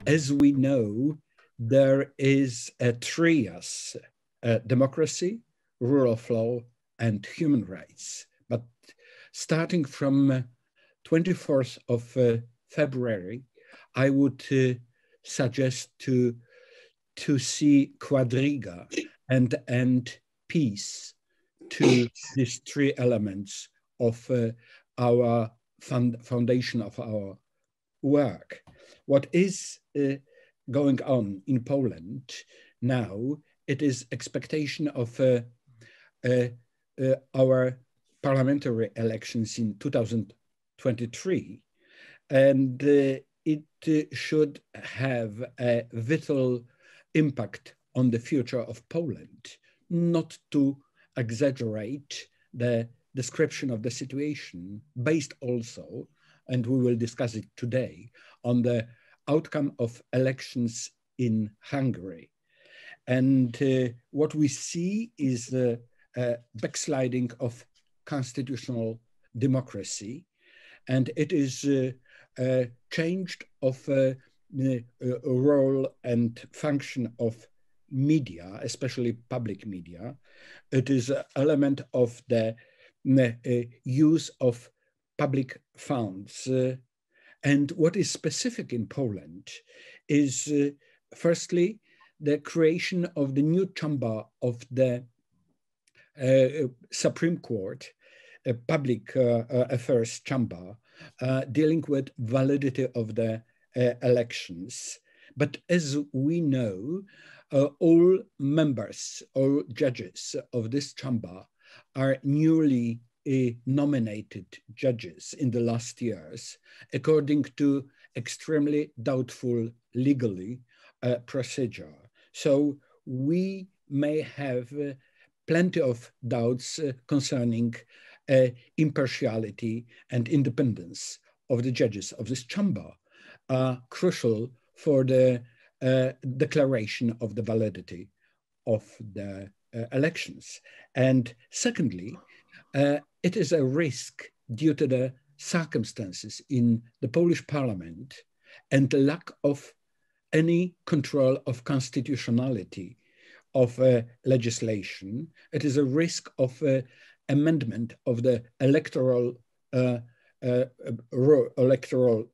as we know, there is a trias, democracy, rule of law, and human rights. But starting from 24th of February, I would suggest to see quadriga and peace to these three elements of our foundation of our work. What is going on in Poland now, it is expectation of our parliamentary elections in 2023, and it should have a vital impact on the future of Poland, not to exaggerate the description of the situation, based also, and we will discuss it today, on the outcome of elections in Hungary. And what we see is a backsliding of constitutional democracy, and it is a change of role and function of media, especially public media. It is an element of the use of public funds. And what is specific in Poland is, firstly, the creation of the new chamber of the Supreme Court, a public affairs chamber, dealing with validity of the elections. But as we know, all members, all judges of this chamber are newly nominated judges in the last years, according to extremely doubtful legally procedure. So we may have plenty of doubts concerning impartiality and independence of the judges of this chamber, crucial for the declaration of the validity of the elections. And secondly, it is a risk due to the circumstances in the Polish parliament and the lack of any control of constitutionality of legislation. It is a risk of amendment of the electoral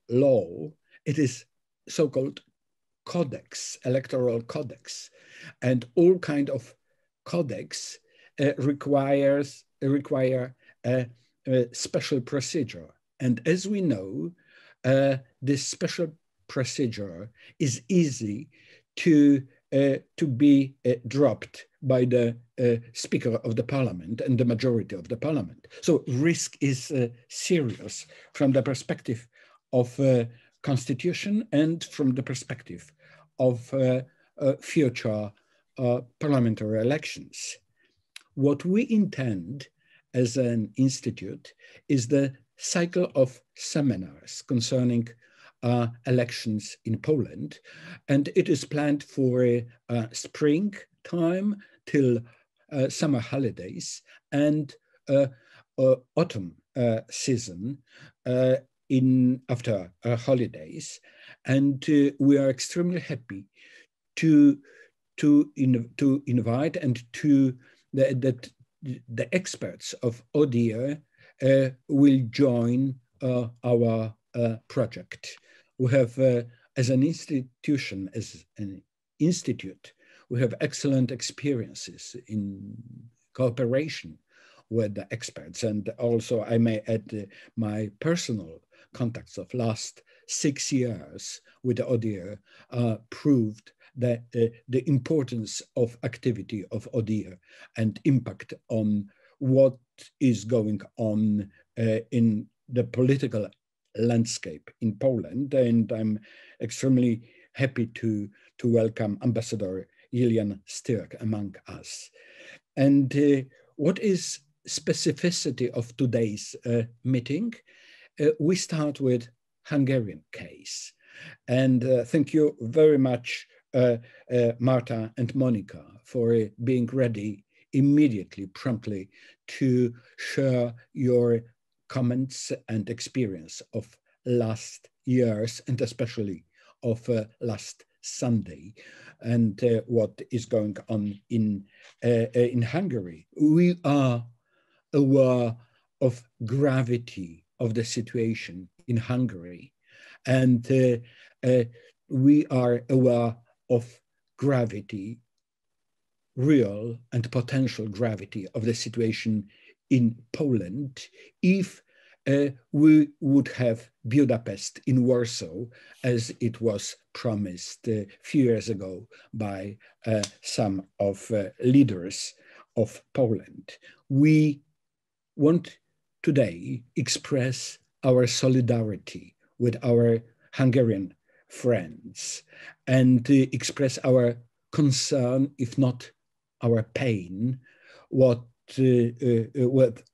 law. It is so-called codex, electoral codex, and all kind of codex require a special procedure. And as we know, this special procedure is easy to be dropped by the Speaker of the Parliament and the majority of the Parliament. So risk is serious from the perspective of Constitution and from the perspective of future parliamentary elections. What we intend as an institute is the cycle of seminars concerning elections in Poland, and it is planned for spring time till summer holidays and autumn season after holidays. And we are extremely happy to invite and that the experts of ODIHR will join our project. We have, as an institution, as an institute, we have excellent experiences in cooperation with the experts. And also I may add my personal contacts of last 6 years with the ODIHR proved that the importance of activity of ODIHR and impact on what is going on in the political landscape in Poland. And I'm extremely happy to welcome Ambassador Julian Sterk among us. And what is specificity of today's meeting? We start with Hungarian case. And thank you very much, Marta and Monica, for being ready immediately, promptly, to share your comments and experience of last years, and especially of last Sunday and what is going on in Hungary. We are aware of gravity of the situation in Hungary, and we are aware of gravity, real and potential gravity of the situation in Poland if we would have Budapest in Warsaw, as it was promised a few years ago by some of leaders of Poland. We want today express our solidarity with our Hungarian friends and express our concern, if not our pain, with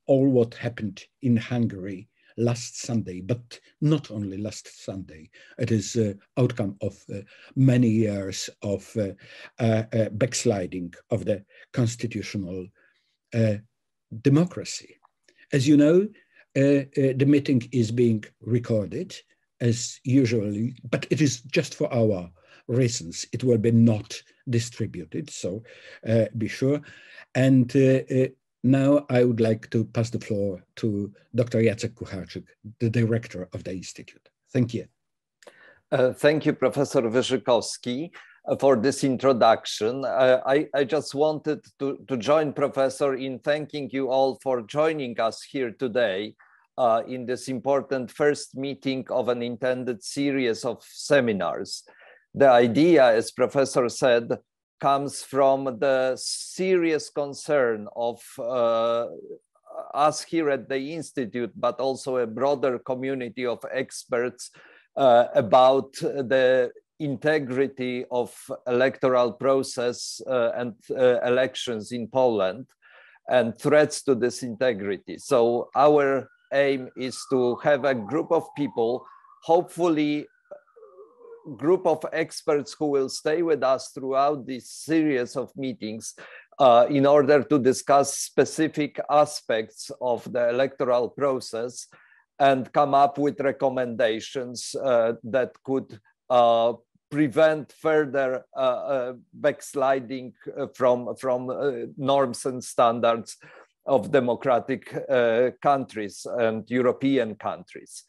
all what happened in Hungary last Sunday, but not only last Sunday. It is outcome of many years of backsliding of the constitutional democracy. As you know, the meeting is being recorded as usually, but it is just for our reasons. It will be not distributed, so be sure. And now I would like to pass the floor to Dr. Jacek Kucharczyk, the director of the Institute. Thank you. Thank you, Professor Wyrzykowski, for this introduction. I just wanted to join Professor in thanking you all for joining us here today in this important first meeting of an intended series of seminars. The idea, as Professor said, comes from the serious concern of us here at the Institute, but also a broader community of experts about the integrity of electoral process and elections in Poland and threats to this integrity. So our aim is to have a group of people, hopefully group of experts who will stay with us throughout this series of meetings in order to discuss specific aspects of the electoral process and come up with recommendations that could prevent further backsliding from norms and standards of democratic countries and European countries.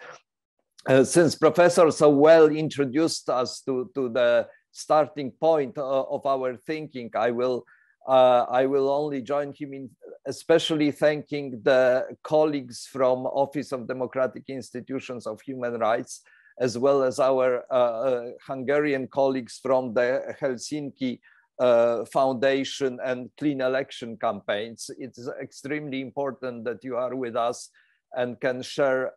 Since Professor so well introduced us to the starting point of our thinking, I will only join him in especially thanking the colleagues from Office of Democratic Institutions of Human Rights, as well as our Hungarian colleagues from the Helsinki Foundation and Clean Election campaigns. It's extremely important that you are with us and can share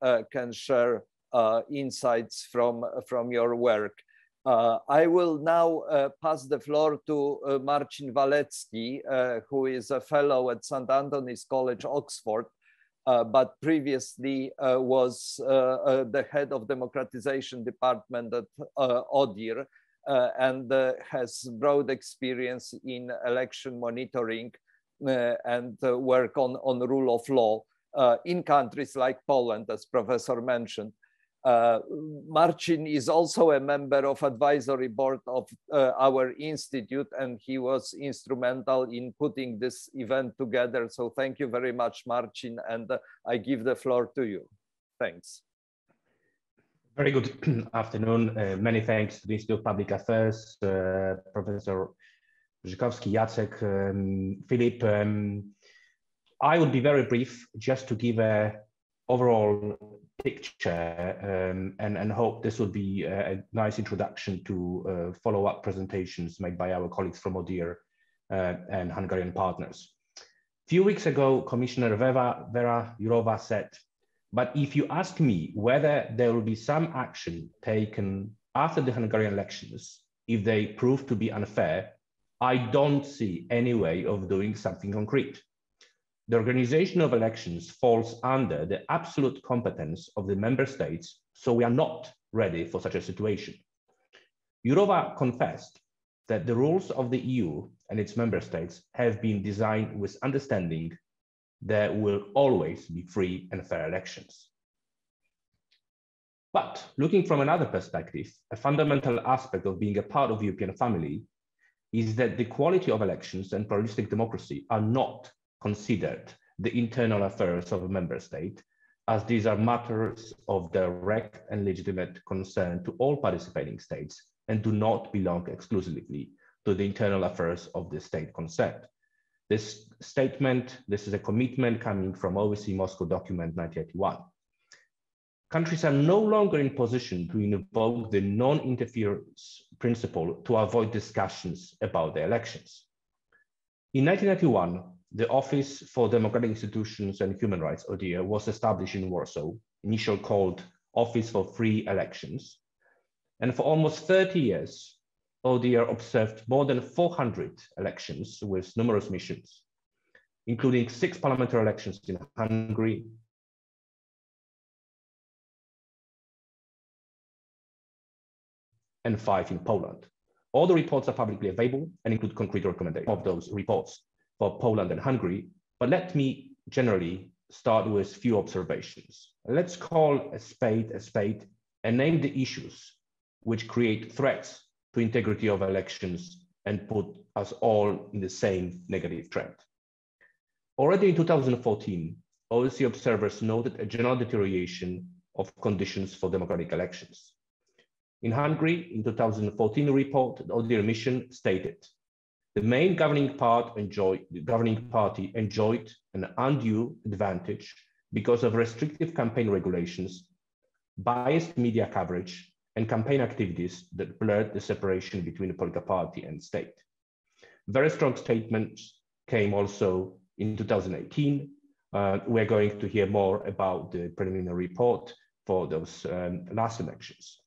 insights from your work. I will now pass the floor to Marcin Walecki, who is a fellow at St. Anthony's College, Oxford, but previously was the head of democratization department at ODIHR and has broad experience in election monitoring and work on rule of law in countries like Poland, as Professor mentioned. Marcin is also a member of advisory board of our institute, and he was instrumental in putting this event together. So thank you very much, Marcin, and I give the floor to you. Thanks. Very good afternoon. Many thanks to the Institute of Public Affairs, Professor Wyrzykowski, Jacek, Philip. I would be very brief, just to give a overall picture and hope this will be a nice introduction to follow-up presentations made by our colleagues from ODIHR and Hungarian partners. A few weeks ago, Commissioner Vera Jourova said, but if you ask me whether there will be some action taken after the Hungarian elections, if they prove to be unfair, I don't see any way of doing something concrete. The organization of elections falls under the absolute competence of the member states, so we are not ready for such a situation. Jourova confessed that the rules of the EU and its member states have been designed with understanding there will always be free and fair elections. But looking from another perspective, a fundamental aspect of being a part of the European family is that the quality of elections and pluralistic democracy are not considered the internal affairs of a member state, as these are matters of direct and legitimate concern to all participating states and do not belong exclusively to the internal affairs of the state concerned. This statement, this is a commitment coming from OSCE Moscow document 1981. Countries are no longer in position to invoke the non-interference principle to avoid discussions about the elections. In 1991, the Office for Democratic Institutions and Human Rights, ODIHR, was established in Warsaw, initially called Office for Free Elections. And for almost 30 years, ODIHR observed more than 400 elections with numerous missions, including 6 parliamentary elections in Hungary, and 5 in Poland. All the reports are publicly available and include concrete recommendations of those reports for Poland and Hungary. But let me generally start with few observations. Let's call a spade and name the issues which create threats to integrity of elections and put us all in the same negative trend. Already in 2014, OSCE observers noted a general deterioration of conditions for democratic elections. In Hungary, in 2014 report, the ODIHR mission stated, the main governing party enjoyed an undue advantage because of restrictive campaign regulations, biased media coverage, and campaign activities that blurred the separation between the political party and state. Very strong statements came also in 2018. We're going to hear more about the preliminary report for those last elections.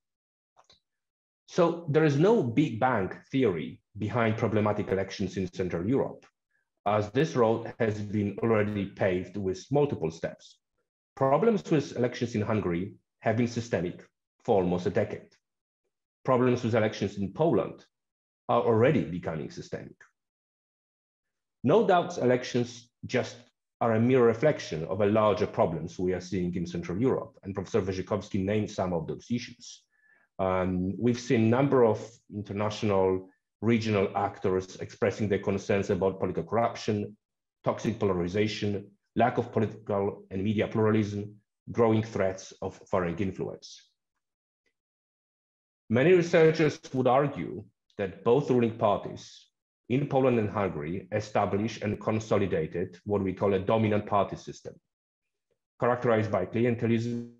So there is no Big Bang theory behind problematic elections in Central Europe, as this road has been already paved with multiple steps. Problems with elections in Hungary have been systemic for almost a decade. Problems with elections in Poland are already becoming systemic. No doubt elections just are a mere reflection of a larger problems we are seeing in Central Europe, and Professor Wyrzykowski named some of those issues. We've seen a number of international regional actors expressing their concerns about political corruption, toxic polarization, lack of political and media pluralism, growing threats of foreign influence. Many researchers would argue that both ruling parties in Poland and Hungary established and consolidated what we call a dominant party system, characterized by clientelism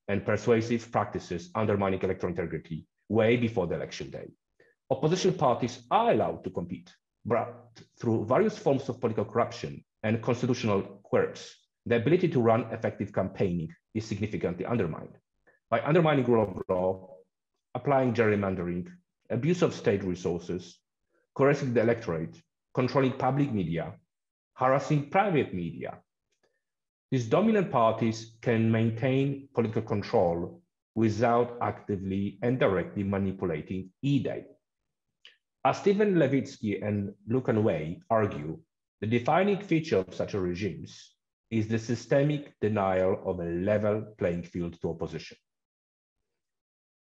and persuasive practices undermining electoral integrity way before the election day. Opposition parties are allowed to compete, but through various forms of political corruption and constitutional quirks, the ability to run effective campaigning is significantly undermined. By undermining rule of law, applying gerrymandering, abuse of state resources, coercing the electorate, controlling public media, harassing private media, these dominant parties can maintain political control without actively and directly manipulating e-day. As Stephen Levitsky and Lucan Wei argue, the defining feature of such regimes is the systemic denial of a level playing field to opposition.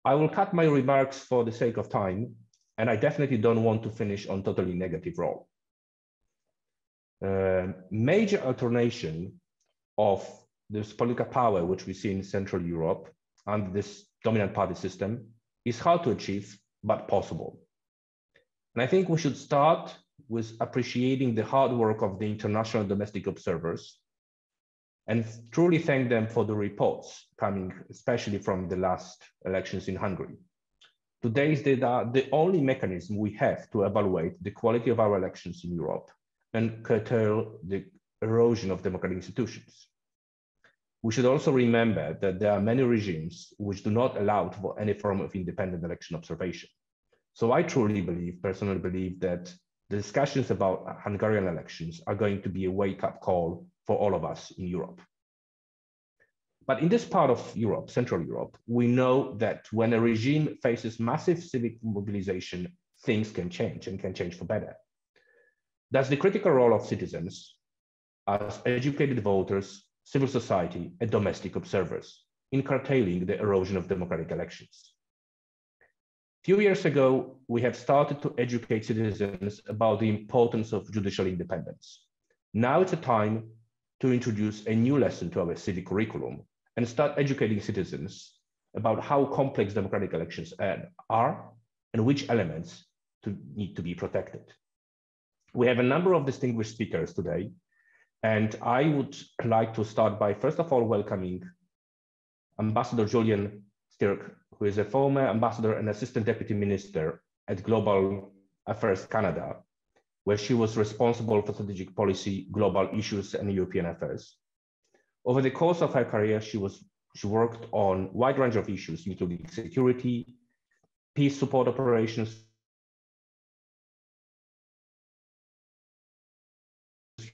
I will cut my remarks for the sake of time, and I definitely don't want to finish on totally negative role. Major alternation of this political power, which we see in Central Europe under this dominant party system, is hard to achieve, but possible. And I think we should start with appreciating the hard work of the international domestic observers and truly thank them for the reports coming, especially from the last elections in Hungary. Today's data are the only mechanism we have to evaluate the quality of our elections in Europe and curtail the erosion of democratic institutions. We should also remember that there are many regimes which do not allow for any form of independent election observation. So I truly believe, personally believe, that the discussions about Hungarian elections are going to be a wake-up call for all of us in Europe. But in this part of Europe, Central Europe, we know that when a regime faces massive civic mobilization, things can change and can change for better. Thus, the critical role of citizens as educated voters, civil society, and domestic observers in curtailing the erosion of democratic elections. A few years ago, we have started to educate citizens about the importance of judicial independence. Now it's a time to introduce a new lesson to our civic curriculum and start educating citizens about how complex democratic elections are and which elements need to be protected. We have a number of distinguished speakers today, and I would like to start by, first of all, welcoming Ambassador Julian Sterk, who is a former ambassador and assistant deputy minister at Global Affairs Canada, where she was responsible for strategic policy, global issues, and European affairs. Over the course of her career, she worked on a wide range of issues, including security, peace support operations,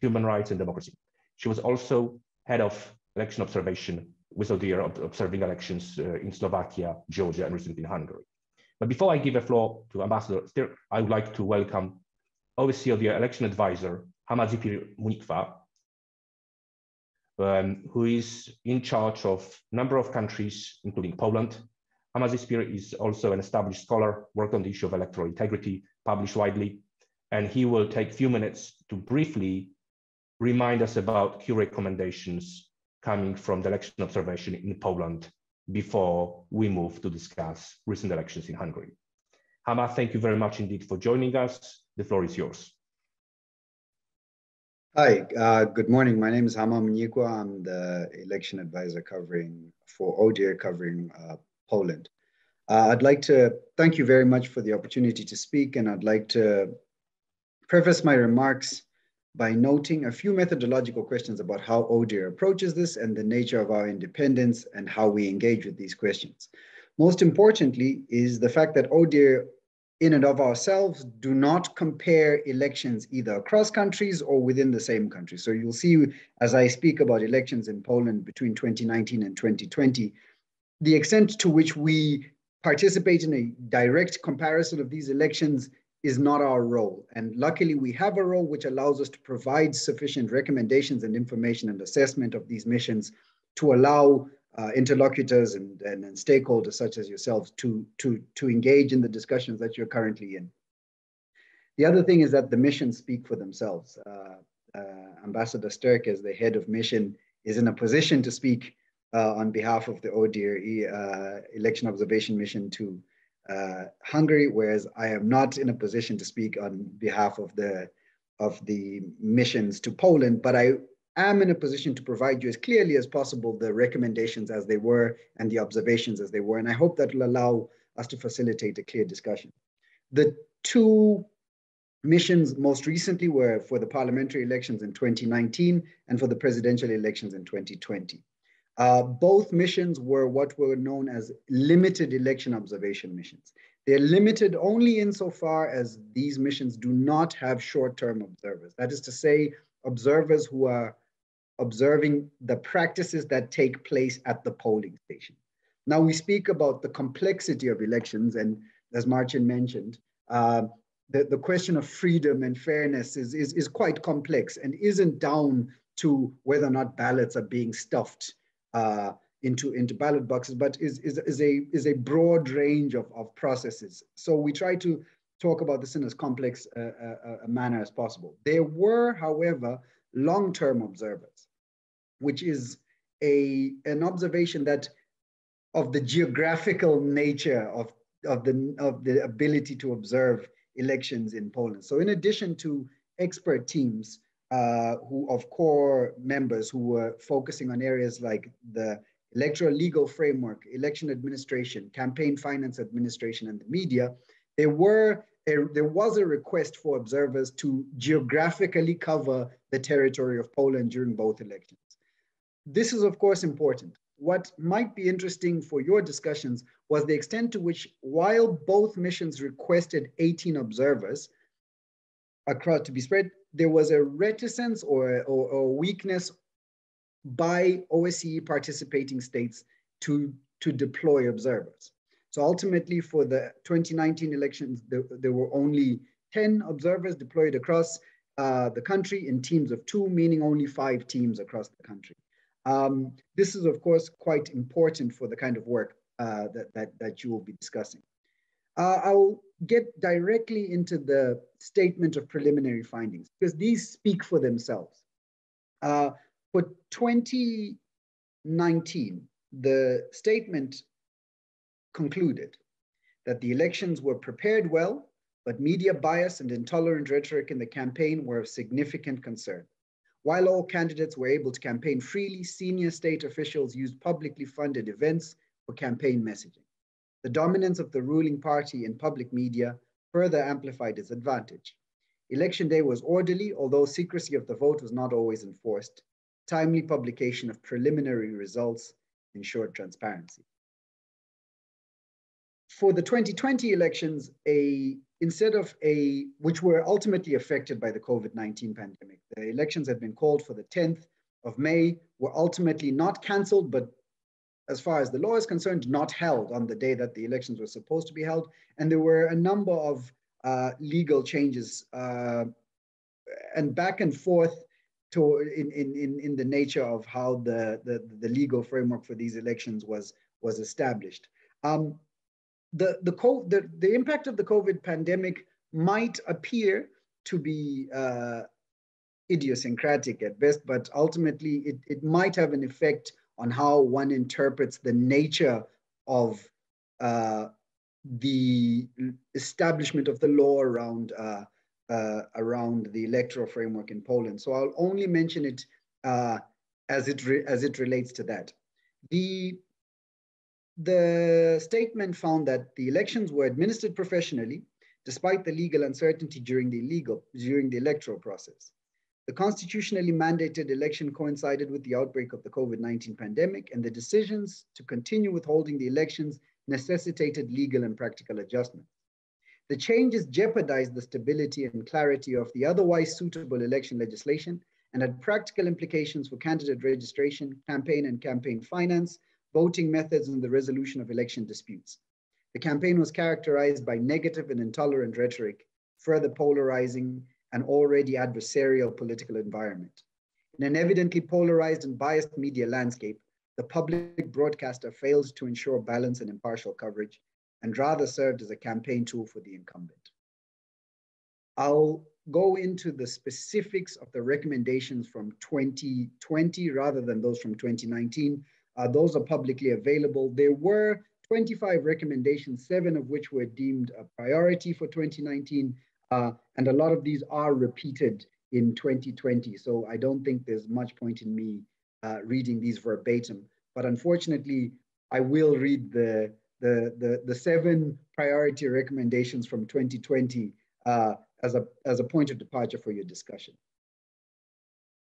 human rights, and democracy. She was also head of election observation with ODIHR observing elections in Slovakia, Georgia, and recently in Hungary. But before I give the floor to Ambassador Sterk, I would like to welcome OSCE ODIHR election advisor, Hamazipir Munikwa, who is in charge of a number of countries, including Poland. Hamazipir is also an established scholar, worked on the issue of electoral integrity, published widely, and he will take a few minutes to briefly remind us about key recommendations coming from the election observation in Poland before we move to discuss recent elections in Hungary. Hama, thank you very much indeed for joining us. The floor is yours. Hi, good morning. My name is Hama Munikwa. I'm the election advisor for ODIHR covering Poland. I'd like to thank you very much for the opportunity to speak, and I'd like to preface my remarks by noting a few methodological questions about how ODIHR approaches this and the nature of our independence and how we engage with these questions. Most importantly is the fact that ODIHR in and of ourselves do not compare elections either across countries or within the same country. So you'll see as I speak about elections in Poland between 2019 and 2020, the extent to which we participate in a direct comparison of these elections is not our role. And luckily we have a role which allows us to provide sufficient recommendations and information and assessment of these missions to allow interlocutors and stakeholders such as yourselves to engage in the discussions that you're currently in. The other thing is that the missions speak for themselves. Ambassador Sterk, as the head of mission, is in a position to speak on behalf of the ODIHR election observation mission to Hungary, whereas I am not in a position to speak on behalf of the missions to Poland, but I am in a position to provide you as clearly as possible the recommendations as they were and the observations as they were, and I hope that will allow us to facilitate a clear discussion. The two missions most recently were for the parliamentary elections in 2019 and for the presidential elections in 2020. Both missions were what were known as limited election observation missions. They're limited only insofar as these missions do not have short-term observers. That is to say, observers who are observing the practices that take place at the polling station. Now we speak about the complexity of elections, and as Marcin mentioned, the question of freedom and fairness is quite complex and isn't down to whether or not ballots are being stuffed into ballot boxes, but is a broad range of processes. So we try to talk about this in as complex a manner as possible. There were, however, long-term observers, which is an observation that of the geographical nature of the ability to observe elections in Poland. So in addition to expert teams of core members who were focusing on areas like the electoral legal framework, election administration, campaign finance administration, and the media, there was a request for observers to geographically cover the territory of Poland during both elections. This is, of course, important. What might be interesting for your discussions was the extent to which, while both missions requested 18 observers across to be spread, there was a reticence or weakness by OSCE participating states to deploy observers. So ultimately, for the 2019 elections, there were only 10 observers deployed across the country in teams of 2, meaning only 5 teams across the country. This is, of course, quite important for the kind of work that you will be discussing. I'll get directly into the statement of preliminary findings because these speak for themselves. For 2019, the statement concluded that the elections were prepared well, but media bias and intolerant rhetoric in the campaign were of significant concern. While all candidates were able to campaign freely, senior state officials used publicly funded events for campaign messaging. The dominance of the ruling party in public media further amplified its advantage. Election day was orderly, although secrecy of the vote was not always enforced. Timely publication of preliminary results ensured transparency. For the 2020 elections, which were ultimately affected by the COVID-19 pandemic, the elections had been called for the 10th of May, were ultimately not canceled, but as far as the law is concerned, not held on the day that the elections were supposed to be held. And there were a number of legal changes and back and forth in the nature of how the legal framework for these elections was established. The impact of the COVID pandemic might appear to be idiosyncratic at best, but ultimately it might have an effect on how one interprets the nature of the establishment of the law around the electoral framework in Poland. So I'll only mention it as it relates to that. The statement found that the elections were administered professionally, despite the legal uncertainty during the electoral process. The constitutionally mandated election coincided with the outbreak of the COVID-19 pandemic, and the decisions to continue with holding the elections necessitated legal and practical adjustments. The changes jeopardized the stability and clarity of the otherwise suitable election legislation and had practical implications for candidate registration, campaign and campaign finance, voting methods, and the resolution of election disputes. The campaign was characterized by negative and intolerant rhetoric, further polarizing an already adversarial political environment. In an evidently polarized and biased media landscape, the public broadcaster failed to ensure balance and impartial coverage, and rather served as a campaign tool for the incumbent. I'll go into the specifics of the recommendations from 2020 rather than those from 2019. Those are publicly available. There were 25 recommendations, 7 of which were deemed a priority for 2019, and a lot of these are repeated in 2020. So I don't think there's much point in me reading these verbatim. But unfortunately, I will read the 7 priority recommendations from 2020 as a point of departure for your discussion.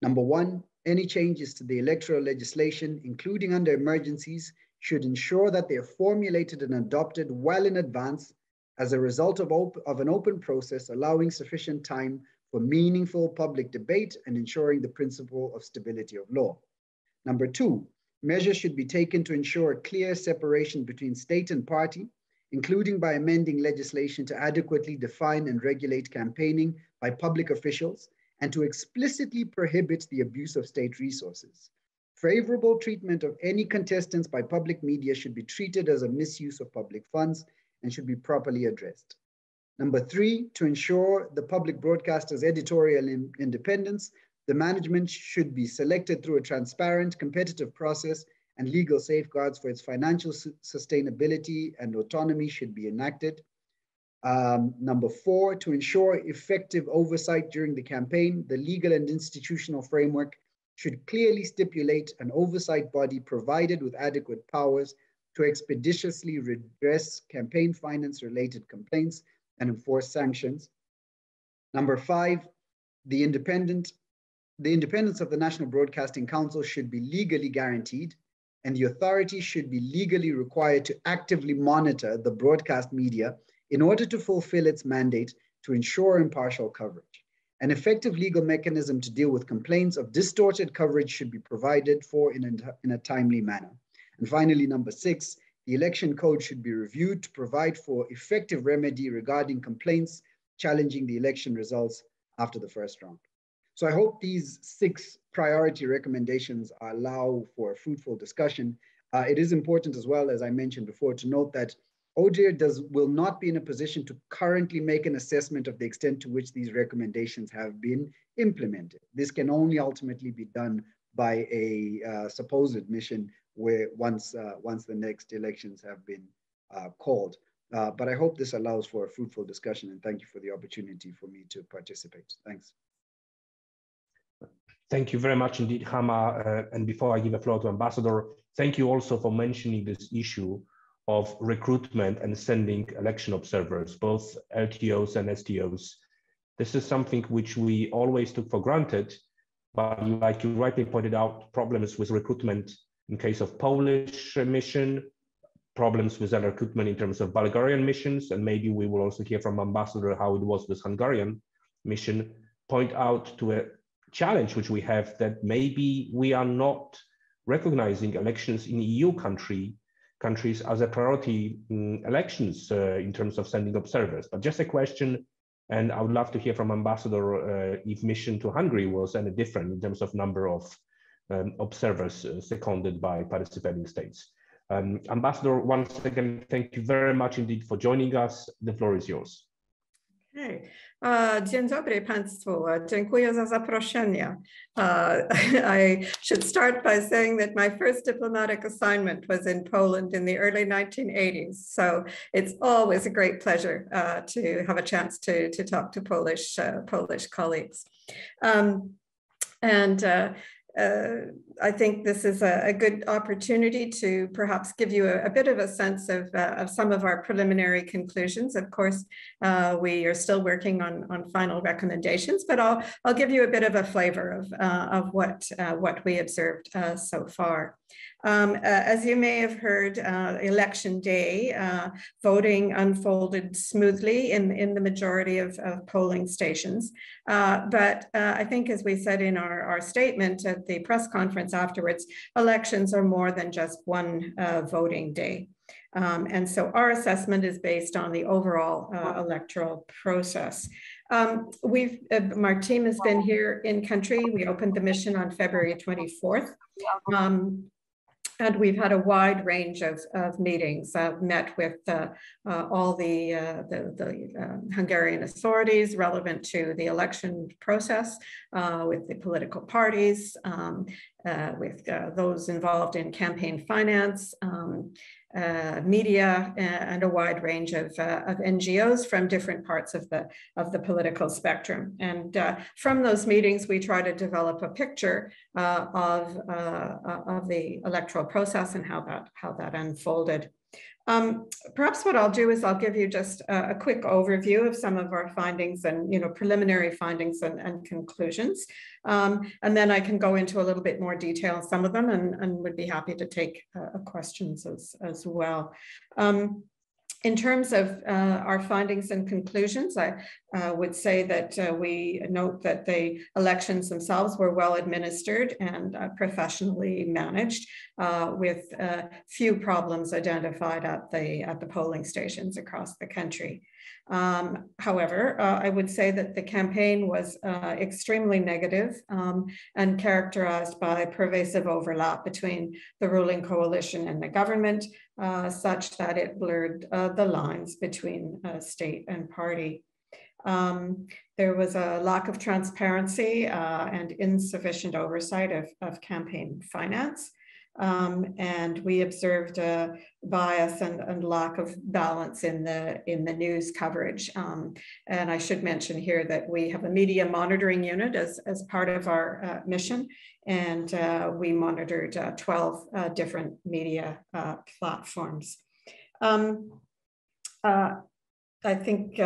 Number 1, any changes to the electoral legislation, including under emergencies, should ensure that they are formulated and adopted well in advance as a result of an open process, allowing sufficient time for meaningful public debate and ensuring the principle of stability of law. Number 2, measures should be taken to ensure a clear separation between state and party, including by amending legislation to adequately define and regulate campaigning by public officials and to explicitly prohibit the abuse of state resources. Favorable treatment of any contestants by public media should be treated as a misuse of public funds and should be properly addressed. Number 3, to ensure the public broadcaster's editorial independence, the management should be selected through a transparent, competitive process, and legal safeguards for its financial sustainability and autonomy should be enacted. Number 4, to ensure effective oversight during the campaign, the legal and institutional framework should clearly stipulate an oversight body provided with adequate powers to expeditiously redress campaign finance related complaints and enforce sanctions. Number 5, the independence of the National Broadcasting Council should be legally guaranteed, and the authority should be legally required to actively monitor the broadcast media in order to fulfill its mandate to ensure impartial coverage. An effective legal mechanism to deal with complaints of distorted coverage should be provided for in a timely manner. And finally, number 6, the election code should be reviewed to provide for effective remedy regarding complaints challenging the election results after the first round. So I hope these 6 priority recommendations allow for a fruitful discussion. It is important as well, as I mentioned before, to note that ODIHR will not be in a position to currently make an assessment of the extent to which these recommendations have been implemented. This can only ultimately be done by a supposed mission where once the next elections have been called. But I hope this allows for a fruitful discussion, and thank you for the opportunity for me to participate. Thanks. Thank you very much indeed, Hama. And before I give the floor to Ambassador, thank you also for mentioning this issue of recruitment and sending election observers, both LTOs and STOs. This is something which we always took for granted, but like you rightly pointed out, problems with recruitment in case of Polish mission, problems with recruitment in terms of Bulgarian missions, and maybe we will also hear from Ambassador how it was with Hungarian mission, point out to a challenge which we have, that maybe we are not recognizing elections in EU countries as a priority elections in terms of sending observers. But just a question, and I would love to hear from Ambassador if mission to Hungary was any different in terms of number of observers seconded by participating states. Ambassador, once again, thank you very much indeed for joining us. The floor is yours. Okay. Dzień dobry Państwu. Dziękuję za zaproszenie. I should start by saying that my first diplomatic assignment was in Poland in the early 1980s. So it's always a great pleasure to have a chance to talk to Polish colleagues. I think this is a good opportunity to perhaps give you a bit of a sense of some of our preliminary conclusions. Of course, we are still working on final recommendations, but I'll give you a bit of a flavor of what we observed so far. As you may have heard, election day, voting unfolded smoothly in the majority of polling stations. But I think, as we said in our statement at the press conference afterwards, elections are more than just one voting day. And so our assessment is based on the overall electoral process. Our team has been here in country. We opened the mission on February 24th. And we've had a wide range of meetings. Met with all the Hungarian authorities relevant to the election process, with the political parties, with those involved in campaign finance, media, and a wide range of NGOs from different parts of the political spectrum. And from those meetings, we try to develop a picture of the electoral process and how that unfolded. Perhaps what I'll do is I'll give you just a quick overview of some of our findings and preliminary findings and conclusions. And then I can go into a little bit more detail on some of them and would be happy to take questions as well. In terms of our findings and conclusions, I would say that we note that the elections themselves were well administered and professionally managed, with few problems identified at the polling stations across the country. However, I would say that the campaign was extremely negative and characterized by pervasive overlap between the ruling coalition and the government, such that it blurred the lines between state and party. There was a lack of transparency and insufficient oversight of campaign finance. And we observed bias and lack of balance in the news coverage. And I should mention here that we have a media monitoring unit as part of our mission, and we monitored 12 different media platforms. I think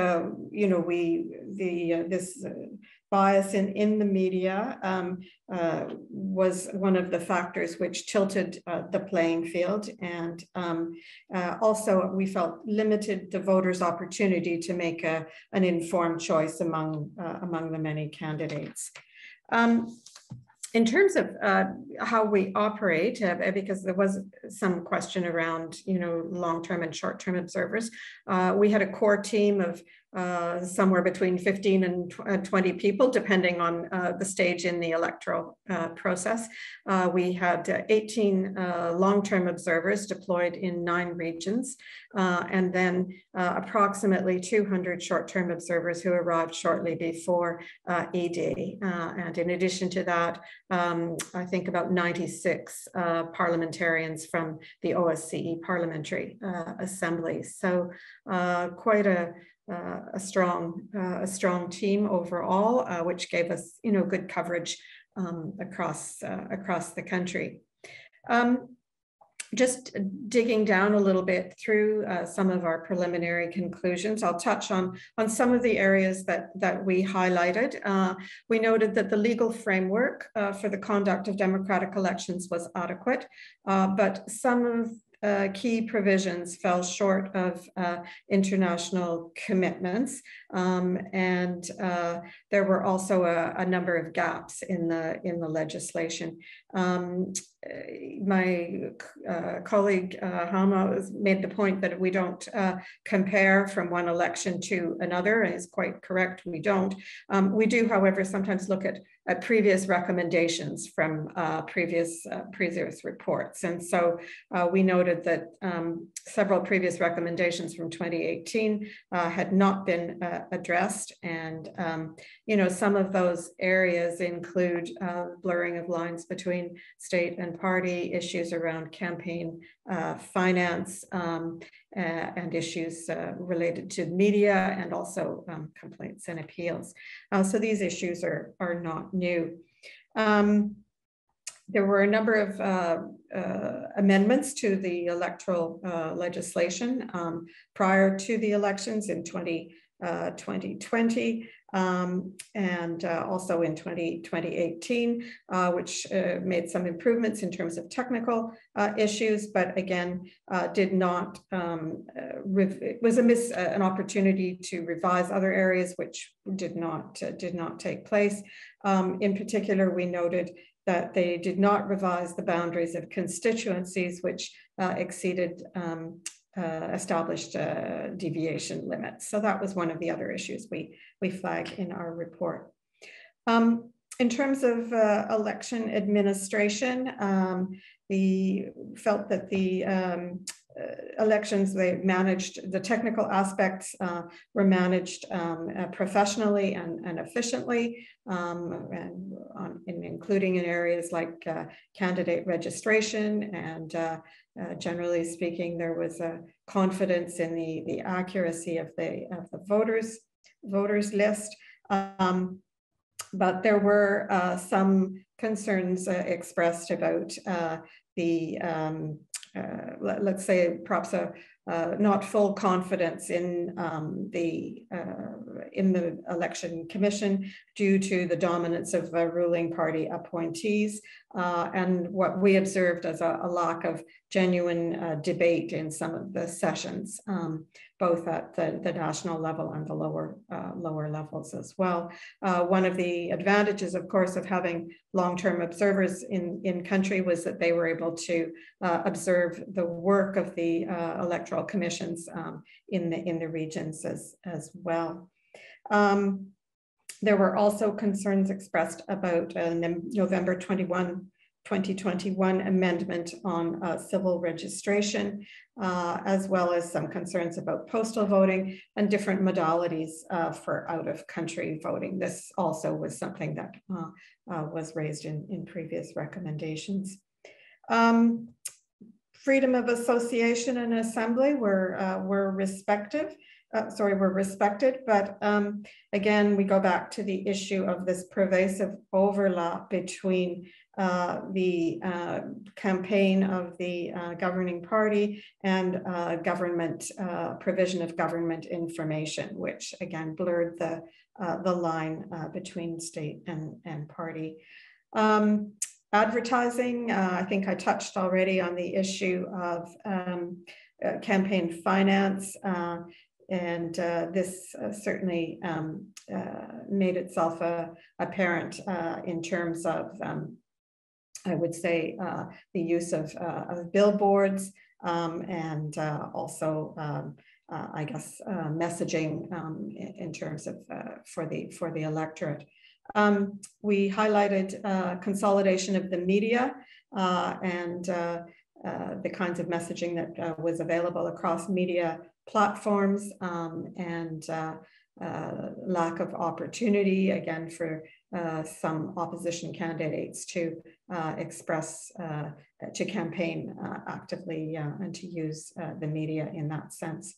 this bias in the media was one of the factors which tilted the playing field, and also we felt limited the voters' opportunity to make an informed choice among the many candidates. In terms of how we operate, because there was some question around long-term and short-term observers, we had a core team of somewhere between 15 and 20 people, depending on the stage in the electoral process. We had 18 long-term observers deployed in 9 regions, and then approximately 200 short-term observers who arrived shortly before E-Day. And in addition to that, I think about 96 parliamentarians from the OSCE Parliamentary Assembly. So quite a strong team overall, which gave us, good coverage across the country. Just digging down a little bit through some of our preliminary conclusions, I'll touch on some of the areas that we highlighted. We noted that the legal framework for the conduct of democratic elections was adequate, but some of key provisions fell short of international commitments, and there were also a number of gaps in the legislation. My colleague Hama made the point that we don't compare from one election to another, and is quite correct, we don't. We do, however, sometimes look at previous recommendations from previous reports. And so we noted that several previous recommendations from 2018 had not been addressed. And, some of those areas include blurring of lines between state and party, issues around campaign finance, and issues related to media, and also complaints and appeals. So these issues are not new. There were a number of amendments to the electoral legislation prior to the elections in 2020, and also in 2018, which made some improvements in terms of technical issues, but again, did not, it was an opportunity to revise other areas which did not take place. In particular, we noted that they did not revise the boundaries of constituencies, which exceeded established deviation limits. So that was one of the other issues we flag in our report. In terms of election administration, we felt that the elections, the technical aspects were managed professionally and efficiently, including in areas like candidate registration, and generally speaking, there was a confidence in the accuracy of the voters list. But there were some concerns expressed about let's say perhaps not full confidence in the election commission due to the dominance of ruling party appointees, and what we observed as a lack of genuine debate in some of the sessions, both at the national level and the lower levels as well. One of the advantages, of course, of having long-term observers in country was that they were able to observe the work of the electoral commissions in the regions as well. There were also concerns expressed about November 21, 2021 amendment on civil registration, as well as some concerns about postal voting and different modalities for out-of-country voting. This also was something that was raised in previous recommendations. Freedom of association and assembly were respected, but again, we go back to the issue of this pervasive overlap between the campaign of the governing party and government provision of government information, which again blurred the line between state and party. Advertising, I think I touched already on the issue of campaign finance, and this certainly made itself apparent in terms of, I would say, the use of billboards, and also I guess, messaging in terms of for the electorate. We highlighted consolidation of the media and the kinds of messaging that was available across media platforms and lack of opportunity, again, for some opposition candidates to express, to campaign actively and to use the media in that sense.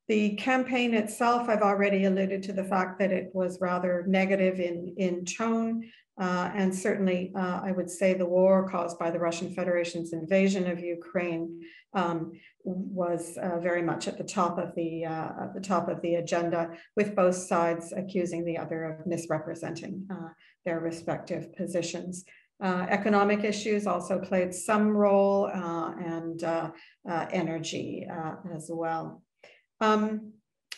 The campaign itself, I've already alluded to the fact that it was rather negative in tone. And certainly, I would say the war caused by the Russian Federation's invasion of Ukraine was very much at the top of the agenda, with both sides accusing the other of misrepresenting their respective positions. Economic issues also played some role, and energy as well.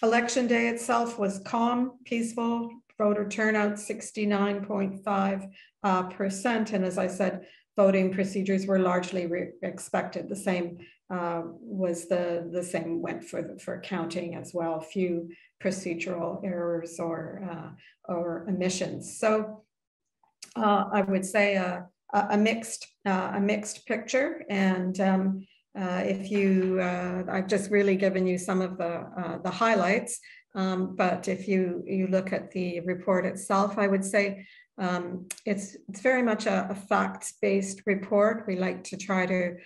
Election day itself was calm, peaceful. Voter turnout 69.5%, and as I said, voting procedures were largely expected. The same was the same went for counting as well. Few procedural errors or omissions. So I would say a mixed picture. And if you, I've just really given you some of the highlights. But if you look at the report itself, I would say it's very much a facts-based report. We like to try to,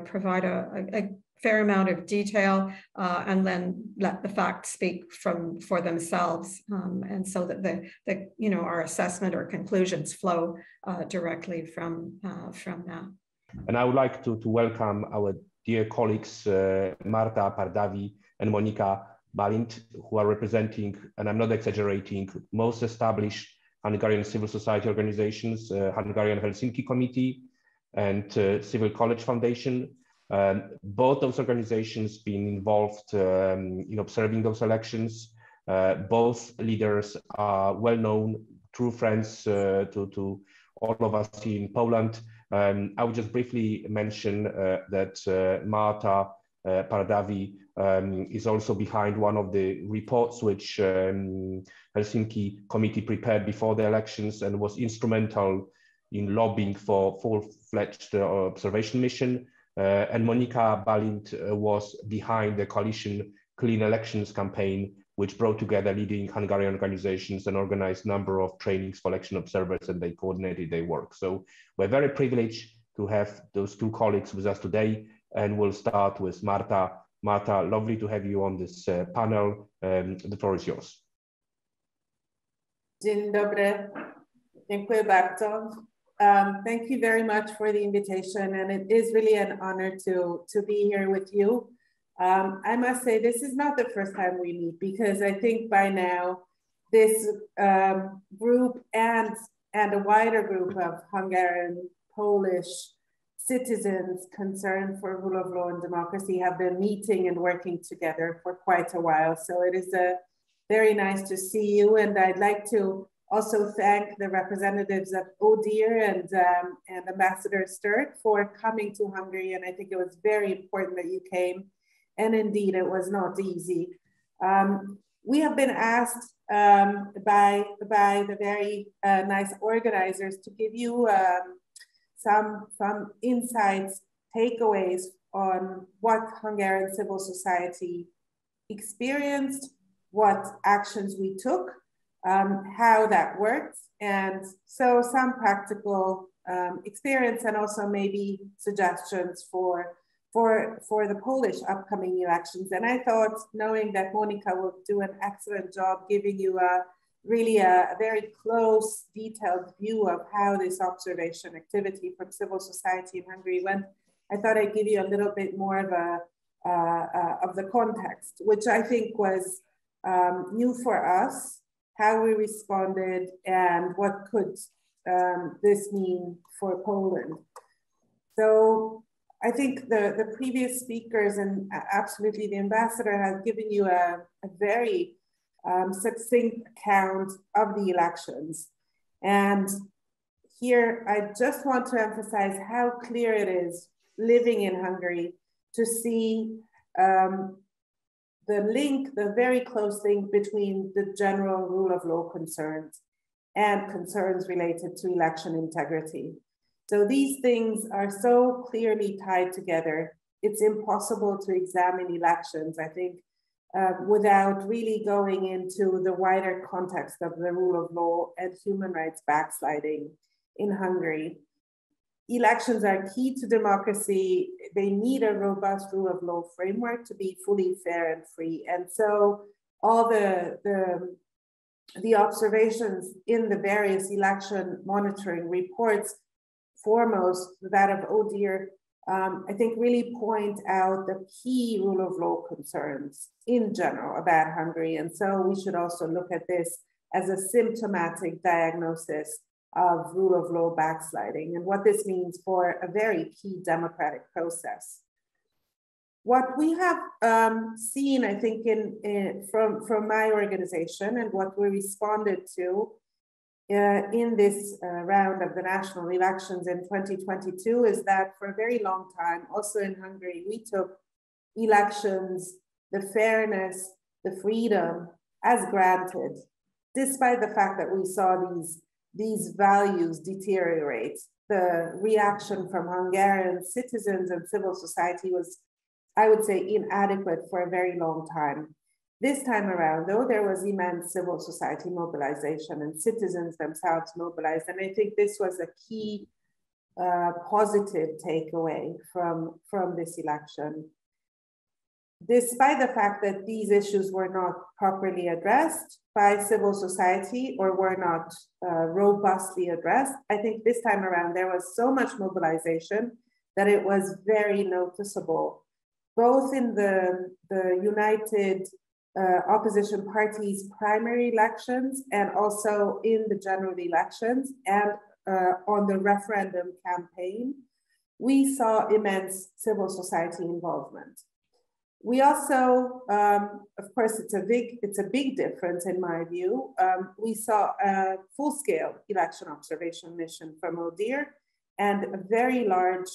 provide a fair amount of detail and then let the facts speak for themselves, and so that our assessment or conclusions flow directly from that. And I would like to welcome our dear colleagues Marta Pardavi and Monika Balint, who are representing, and I'm not exaggerating, most established Hungarian civil society organizations, Hungarian Helsinki Committee and Civil College Foundation. Both those organizations being involved in observing those elections. Both leaders are well-known, true friends to all of us here in Poland. I would just briefly mention that Marta Pardavi is also behind one of the reports which Helsinki Committee prepared before the elections and was instrumental in lobbying for full-fledged observation mission. And Monika Balint was behind the coalition Clean Elections campaign, which brought together leading Hungarian organizations and organized a number of trainings for election observers, and they coordinated their work. So we're very privileged to have those two colleagues with us today, and we'll start with Marta. Marta, lovely to have you on this panel. The floor is yours. Dzień dobry. Dziękuję bardzo. Thank you very much for the invitation, and it is really an honor to be here with you. I must say this is not the first time we meet, because I think by now this group and a wider group of Hungarian, Polish citizens concerned for rule of law and democracy have been meeting and working together for quite a while. So it is very nice to see you, and I'd like to also thank the representatives of ODIHR and Ambassador Sterk for coming to Hungary, and I think it was very important that you came. And indeed, it was not easy. We have been asked by the very nice organizers to give you some insights, takeaways on what Hungarian civil society experienced, what actions we took, how that worked, and so some practical experience and also maybe suggestions for the Polish upcoming elections. And I thought, knowing that Monika will do an excellent job giving you really a very close, detailed view of how this observation activity from civil society in Hungary went, I thought I'd give you a little bit more of the context, which I think was new for us, how we responded, and what could this mean for Poland. So I think the previous speakers and absolutely the ambassador has given you a very succinct account of the elections. And here I just want to emphasize how clear it is living in Hungary to see the very close link between the general rule of law concerns and concerns related to election integrity. So these things are so clearly tied together. It's impossible to examine elections, I think, without really going into the wider context of the rule of law and human rights backsliding in Hungary. Elections are key to democracy. They need a robust rule of law framework to be fully fair and free. And so all the observations in the various election monitoring reports, foremost that of ODIHR, I think really point out the key rule of law concerns in general about Hungary. And so we should also look at this as a symptomatic diagnosis of rule of law backsliding and what this means for a very key democratic process. What we have seen, I think, from my organization and what we responded to in this round of the national elections in 2022 is that for a very long time, also in Hungary, we took elections, the fairness, the freedom as granted, despite the fact that we saw these values deteriorate. The reaction from Hungarian citizens and civil society was, I would say, inadequate for a very long time. This time around, though, there was immense civil society mobilization and citizens themselves mobilized. And I think this was a key positive takeaway from this election. Despite the fact that these issues were not properly addressed by civil society or were not robustly addressed, I think this time around there was so much mobilization that it was very noticeable, both in the united opposition parties' primary elections and also in the general elections and on the referendum campaign. We saw immense civil society involvement. We also, of course, it's a big difference in my view. We saw a full-scale election observation mission from ODIHR and a very large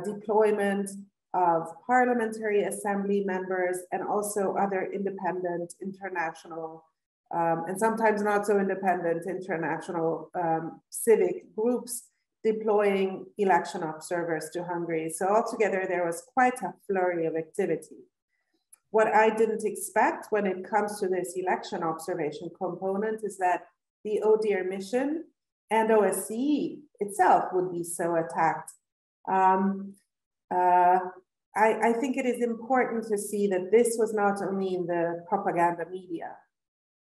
deployment of parliamentary assembly members and also other independent international and sometimes not so independent international civic groups deploying election observers to Hungary. So altogether, there was quite a flurry of activity. What I didn't expect when it comes to this election observation component is that the ODIHR mission and OSCE itself would be so attacked. I think it is important to see that this was not only in the propaganda media.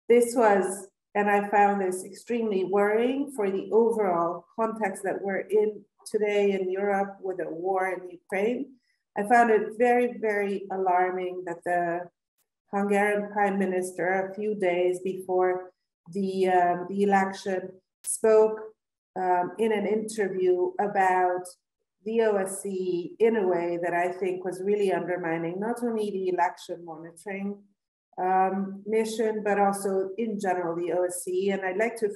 This was, and I found this extremely worrying for the overall context that we're in today in Europe with a war in Ukraine. I found it very, very alarming that the Hungarian Prime Minister, a few days before the election, spoke in an interview about the OSCE in a way that I think was really undermining not only the election monitoring mission, but also in general the OSCE. And I'd like to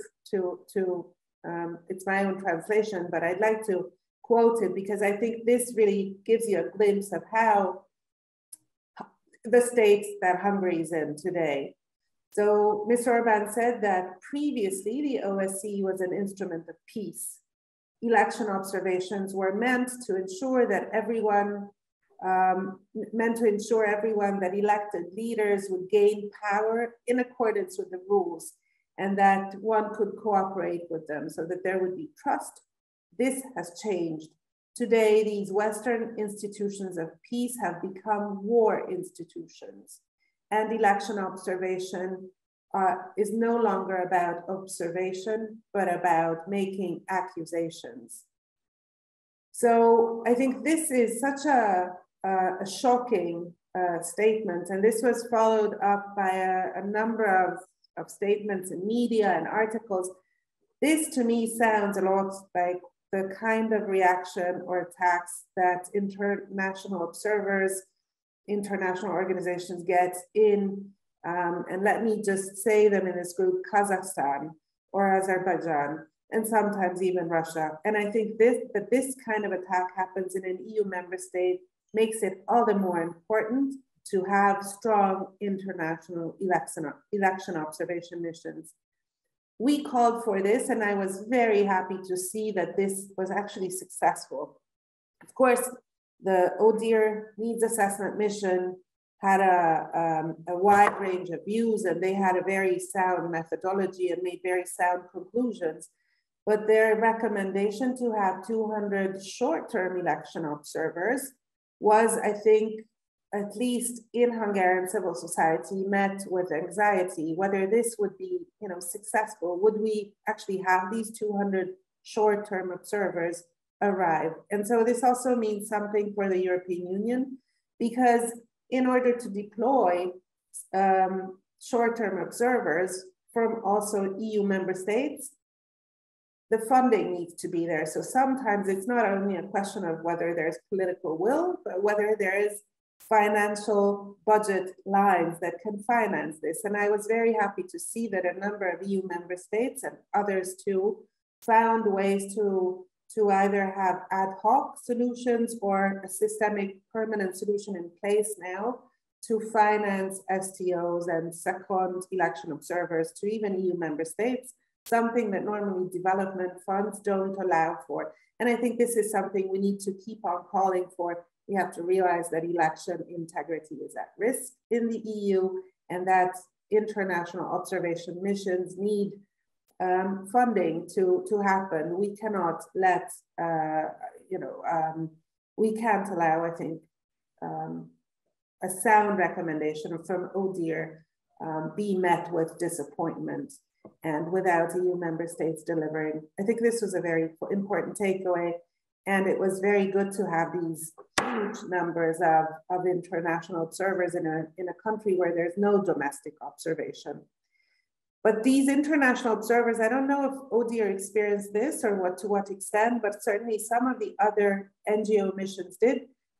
it's my own translation, but I'd like to quote it because I think this really gives you a glimpse of how the state that Hungary is in today. So Mr. Orbán said that previously the OSCE was an instrument of peace. Election observations were meant to ensure that everyone that elected leaders would gain power in accordance with the rules and that one could cooperate with them so that there would be trust. This has changed. Today, these Western institutions of peace have become war institutions, and election observation is no longer about observation, but about making accusations. So I think this is such a shocking statement, and this was followed up by a number of statements in media and articles. This to me sounds a lot like the kind of reaction or attacks that international observers, international organizations get in, and let me just say them in this group, Kazakhstan or Azerbaijan, and sometimes even Russia. And I think this kind of attack happens in an EU member state makes it all the more important to have strong international election observation missions. We called for this, and I was very happy to see that this was actually successful. Of course, the ODIHR needs assessment mission had a wide range of views, and they had a very sound methodology and made very sound conclusions. But their recommendation to have 200 short-term election observers was, I think, at least in Hungarian civil society, met with anxiety, whether this would be, successful. Would we actually have these 200 short-term observers arrive? And so this also means something for the European Union, because in order to deploy short-term observers from also EU member states, the funding needs to be there. So sometimes it's not only a question of whether there's political will, but whether there is financial budget lines that can finance this. And I was very happy to see that a number of EU member states and others too found ways to either have ad hoc solutions or a systemic permanent solution in place now to finance STOs and second election observers to even EU member states, something that normally development funds don't allow for. And I think this is something we need to keep on calling for. We have to realize that election integrity is at risk in the EU and that international observation missions need funding to happen. We cannot let, we can't allow, I think, a sound recommendation from ODIHR be met with disappointment and without EU member states delivering. I think this was a very important takeaway, and it was very good to have these huge numbers of international observers in a country where there's no domestic observation. But these international observers, I don't know if ODIHR experienced this or to what extent, but certainly some of the other NGO missions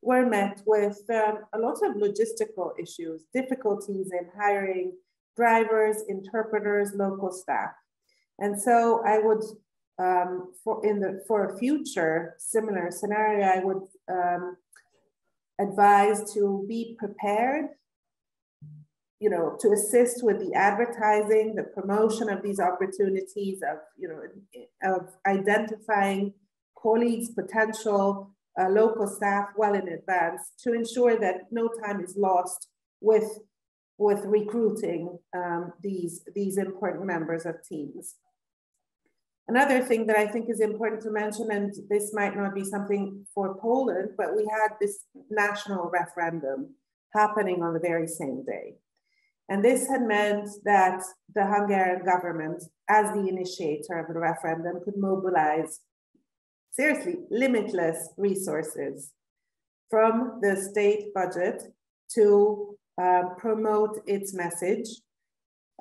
were met with a lot of logistical issues, difficulties in hiring drivers, interpreters, local staff. And so I would, for a future similar scenario, I would advise to be prepared, to assist with the advertising, the promotion of these opportunities, of identifying colleagues, potential local staff well in advance to ensure that no time is lost with recruiting these important members of teams. Another thing that I think is important to mention, and this might not be something for Poland, but we had this national referendum happening on the very same day. And this had meant that the Hungarian government, as the initiator of the referendum, could mobilize seriously limitless resources from the state budget to promote its message.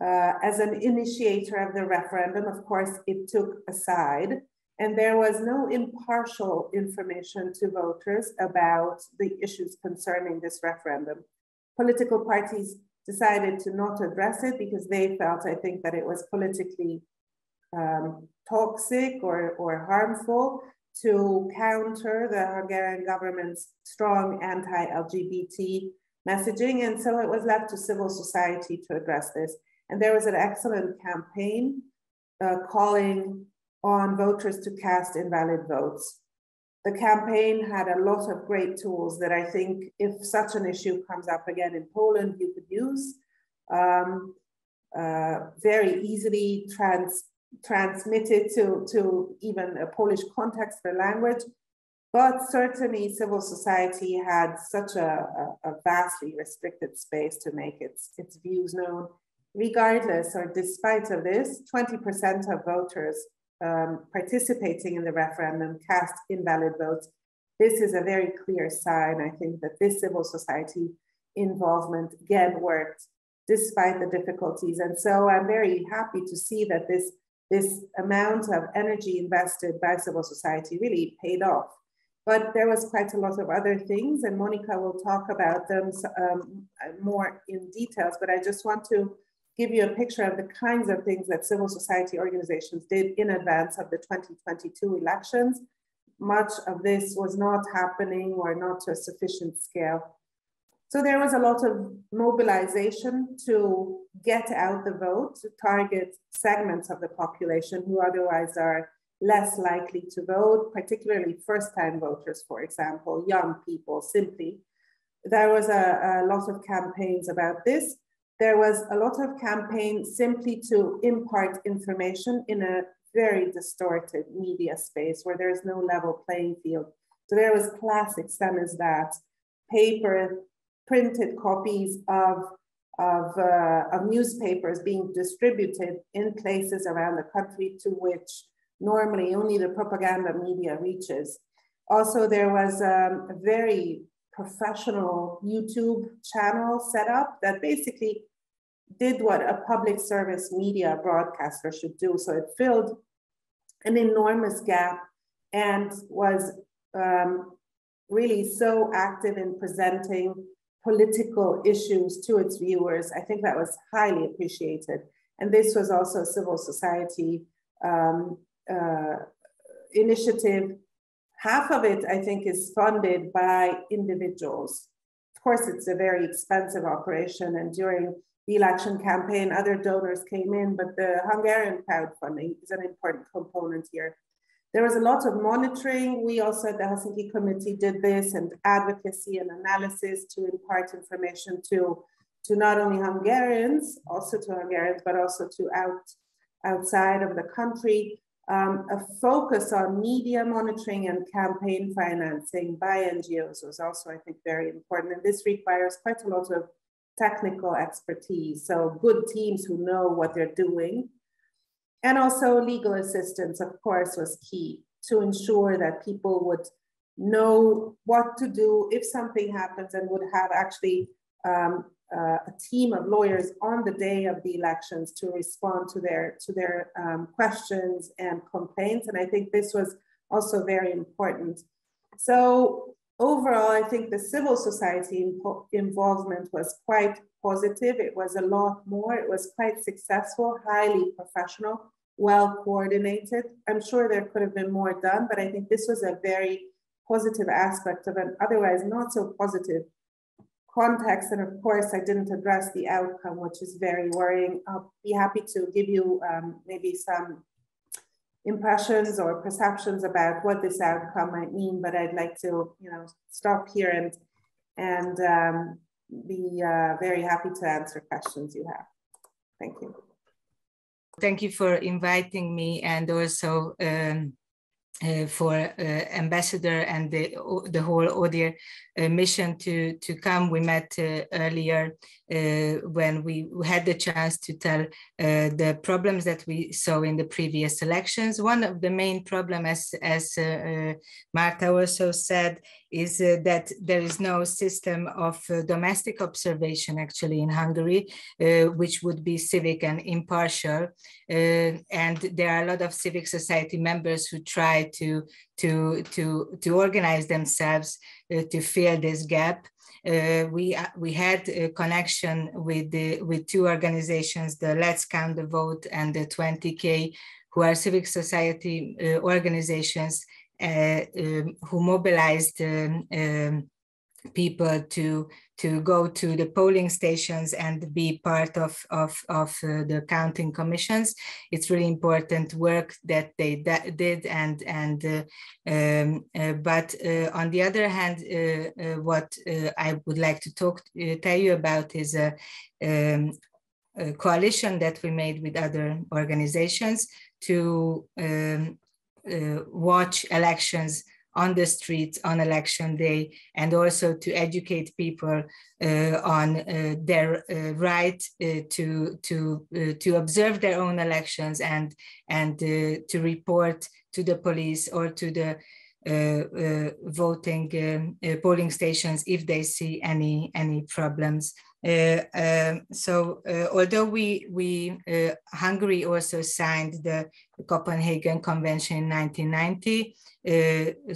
As an initiator of the referendum, of course, it took a side, and there was no impartial information to voters about the issues concerning this referendum. Political parties decided to not address it because they felt, I think, that it was politically toxic or harmful to counter the Hungarian government's strong anti-LGBT messaging. And so it was left to civil society to address this. And there was an excellent campaign calling on voters to cast invalid votes. The campaign had a lot of great tools that I think if such an issue comes up again in Poland, you could use. Very easily transmitted to even a Polish context for language. But certainly civil society had such a vastly restricted space to make its views known. Regardless or despite of this, 20% of voters participating in the referendum cast invalid votes. This is a very clear sign, I think, that this civil society involvement again worked despite the difficulties. And so I'm very happy to see that this amount of energy invested by civil society really paid off. But there was quite a lot of other things, and Monica will talk about them more in details, but I just want to give you a picture of the kinds of things that civil society organizations did in advance of the 2022 elections. much of this was not happening or not to a sufficient scale. So there was a lot of mobilization to get out the vote, to target segments of the population who otherwise are less likely to vote, particularly first-time voters, for example, young people simply. There was a lot of campaigns about this. There was a lot of campaigns simply to impart information in a very distorted media space where there is no level playing field. So there was classic samizdat, paper, printed copies of newspapers being distributed in places around the country to which normally only the propaganda media reaches. Also, there was a very professional YouTube channel set up that basically did what a public service media broadcaster should do. So it filled an enormous gap and was really so active in presenting political issues to its viewers. I think that was highly appreciated. And this was also a civil society initiative. Half of it, I think, is funded by individuals. Of course, it's a very expensive operation, and during the election campaign, other donors came in, but the Hungarian crowdfunding is an important component here. There was a lot of monitoring. We also at the Helsinki Committee did this, and advocacy and analysis to impart information to not only Hungarians, also to Hungarians, but also to outside of the country. A focus on media monitoring and campaign financing by NGOs was also, I think, very important. And this requires quite a lot of technical expertise. So good teams who know what they're doing. And also legal assistance, of course, was key to ensure that people would know what to do if something happens, and would have actually a team of lawyers on the day of the elections to respond to their questions and complaints. And I think this was also very important. So overall, I think the civil society involvement was quite positive. It was a lot more. It was quite successful, highly professional, well coordinated. I'm sure there could have been more done, but I think this was a very positive aspect of an otherwise not so positive context. And of course, I didn't address the outcome, which is very worrying. I'll be happy to give you maybe some impressions or perceptions about what this outcome might mean, but I'd like to, stop here and be very happy to answer questions you have. Thank you. Thank you for inviting me, and also for Ambassador and the whole ODIHR mission to come. We met earlier when we had the chance to tell the problems that we saw in the previous elections. One of the main problems, as Marta also said, is that there is no system of domestic observation actually in Hungary, which would be civic and impartial. And there are a lot of civic society members who try to organize themselves to fill this gap. We had a connection with two organizations, the Let's Count the Vote and the 20K, who are civic society organizations who mobilized people to go to the polling stations and be part of the counting commissions. It's really important work that they did, but on the other hand, what I would like to tell you about is a coalition that we made with other organizations to watch elections on the streets on election day, and also to educate people on their right to observe their own elections and to report to the police or to the voting polling stations if they see any problems. So although Hungary also signed the Copenhagen Convention in 1990,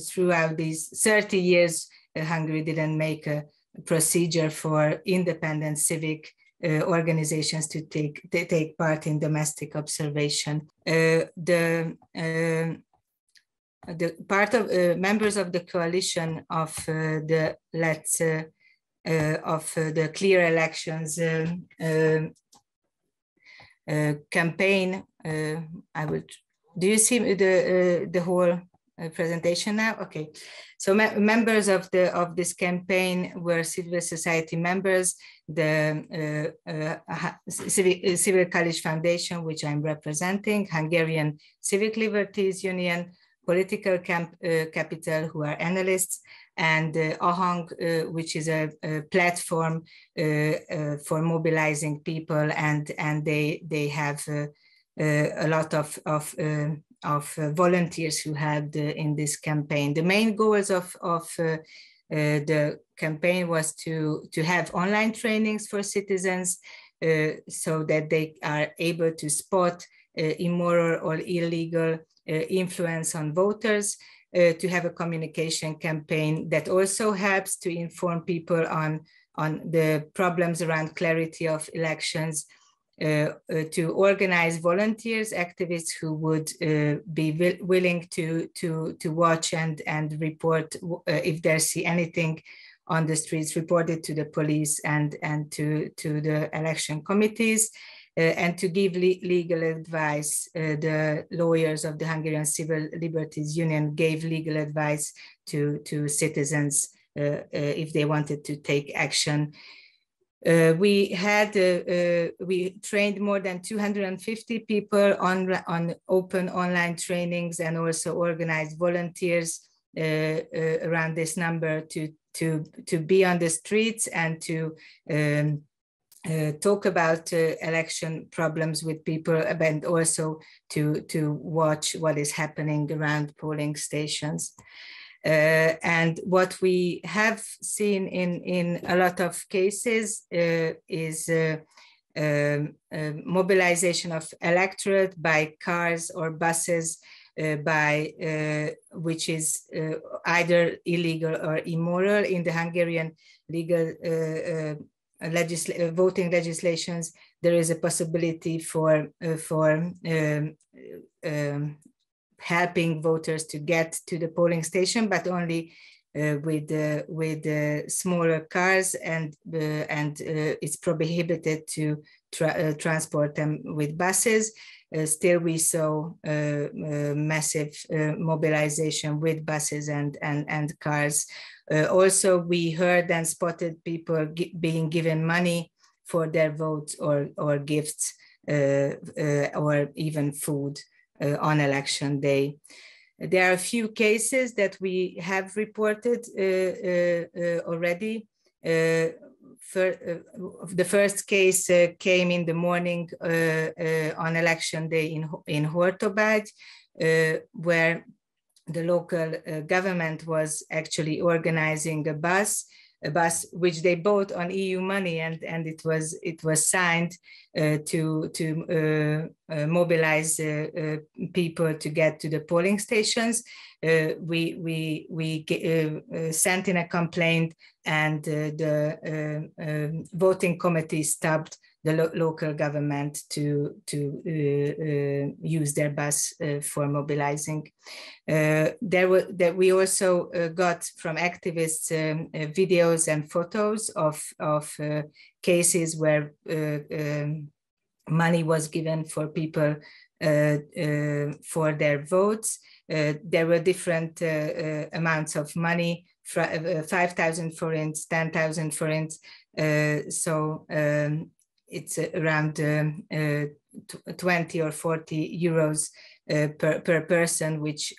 throughout these 30 years, Hungary didn't make a procedure for independent civic organizations to take part in domestic observation. members of the coalition of the Clear Elections campaign. Do you see the whole presentation now? Okay, so members of this campaign were civil society members, the Civil College Foundation, which I'm representing, Hungarian Civic Liberties Union, Political Capital, who are analysts, and AHANG, which is a platform for mobilizing people, and they have a lot of volunteers who helped in this campaign. The main goals of the campaign was to have online trainings for citizens so that they are able to spot immoral or illegal influence on voters, to have a communication campaign that also helps to inform people on the problems around clarity of elections, to organize volunteers, activists who would be willing to watch and report if they see anything on the streets, report it to the police and to the election committees, and to give legal advice. The lawyers of the Hungarian Civil Liberties Union gave legal advice to citizens if they wanted to take action. We trained more than 250 people on open online trainings, and also organized volunteers around this number to be on the streets and to talk about election problems with people, and also to watch what is happening around polling stations. And what we have seen in a lot of cases is mobilization of electorate by cars or buses, which is either illegal or immoral. In the Hungarian legal voting legislations, there is a possibility for helping voters to get to the polling station, but only with smaller cars, and it's prohibited to transport them with buses. Still, we saw massive mobilization with buses and cars. Also, we heard and spotted people being given money for their votes or gifts or even food on election day. There are a few cases that we have reported already. The first case came in the morning on election day in Hortobágy, where the local government was actually organizing a bus which they bought on EU money, and it was signed to mobilize people to get to the polling stations. We sent in a complaint, and the voting committee stopped the local government to use their bus for mobilizing. We also got from activists videos and photos of cases where money was given for people for their votes. There were different amounts of money, 5,000 forints, 10,000 forints. So it's around 20 or 40 euros per person, which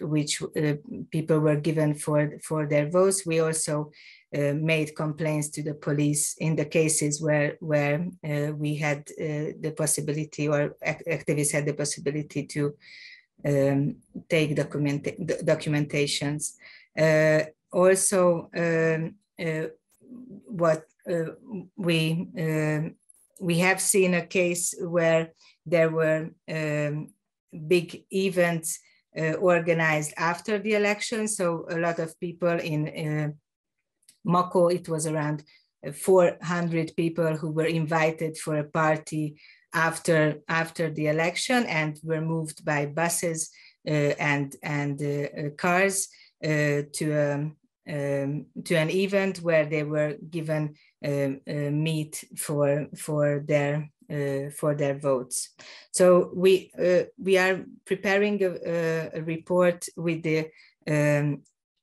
people were given for their votes. We also made complaints to the police in the cases where we had the possibility, or activists had the possibility to take documentations. Also, what we have seen a case where there were big events organized after the election. So a lot of people in Mako, it was around 400 people who were invited for a party after the election and were moved by buses and cars to an event where they were given meat for their votes. So we are preparing a report with the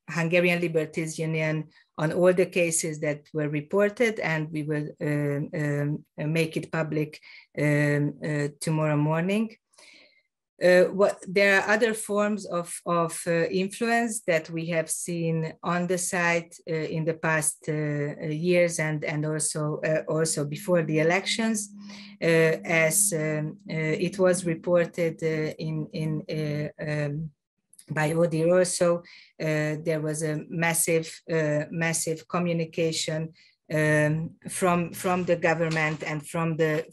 Hungarian Liberties Union on all the cases that were reported, and we will make it public tomorrow morning. There are other forms of influence that we have seen on the site in the past years and also before the elections, as it was reported by ODIHR also. There was a massive communication from the government and from the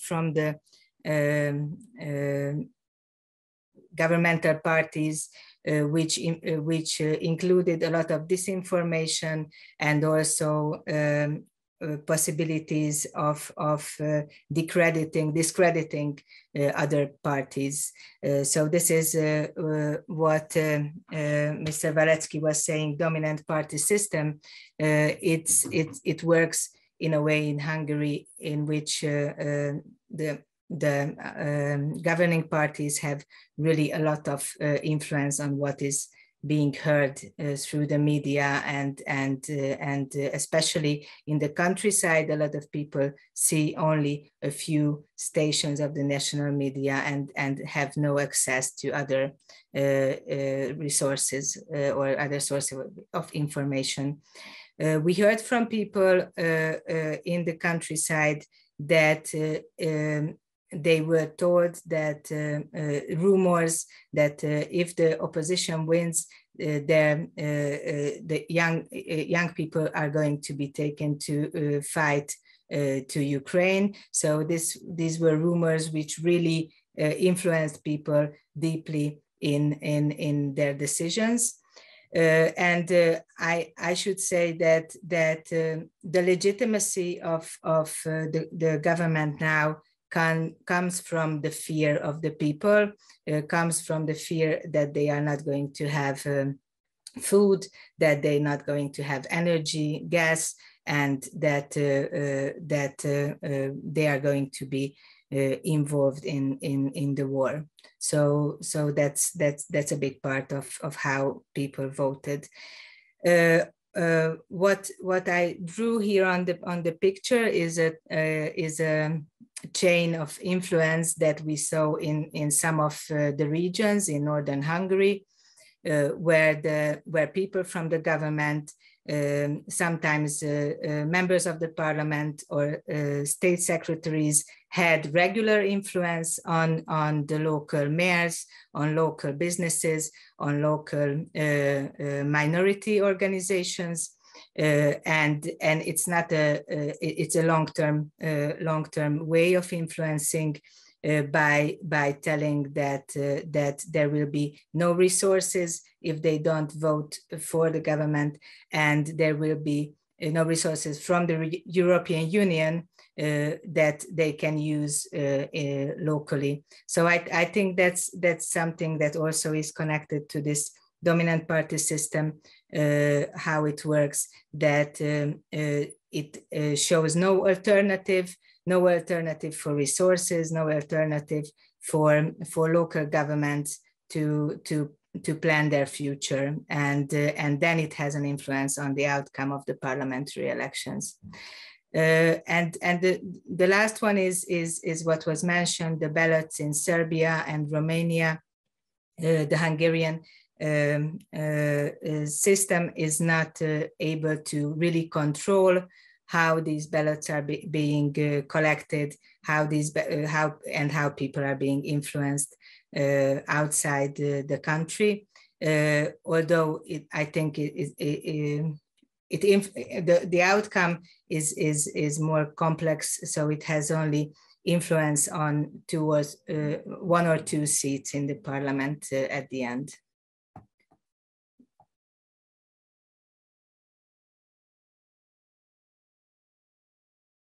governmental parties, which included a lot of disinformation and also possibilities of discrediting other parties. So this is what Mr. Waleczki was saying, dominant party system. It works in a way in Hungary in which the governing parties have really a lot of influence on what is being heard through the media, and especially in the countryside, a lot of people see only a few stations of the national media and have no access to other resources or other sources of information. We heard from people in the countryside that they were told that rumors that if the opposition wins, the young people are going to be taken to fight to Ukraine. So these were rumors which really influenced people deeply in their decisions. And I should say that the legitimacy of the government now comes from the fear of the people, comes from the fear that they are not going to have food, that they're not going to have energy, gas, and that they are going to be involved in the war. So that's a big part of how people voted. What I drew here on the picture is a chain of influence that we saw in some of the regions in northern Hungary, where people from the government, sometimes members of the parliament or state secretaries, had regular influence on the local mayors, on local businesses, on local minority organizations. And it's not it's a long-term way of influencing by telling that there will be no resources if they don't vote for the government, and there will be no resources from the European Union that they can use locally. So I think that's something that also is connected to this dominant party system, how it works, that it shows no alternative for resources, no alternative for local governments to plan their future, and then it has an influence on the outcome of the parliamentary elections. And the last one is what was mentioned, the ballots in Serbia and Romania. The Hungarian system is not able to really control how these ballots are being collected, how people are being influenced outside the country. Although I think the outcome is more complex, so it has only influence on one or two seats in the parliament at the end.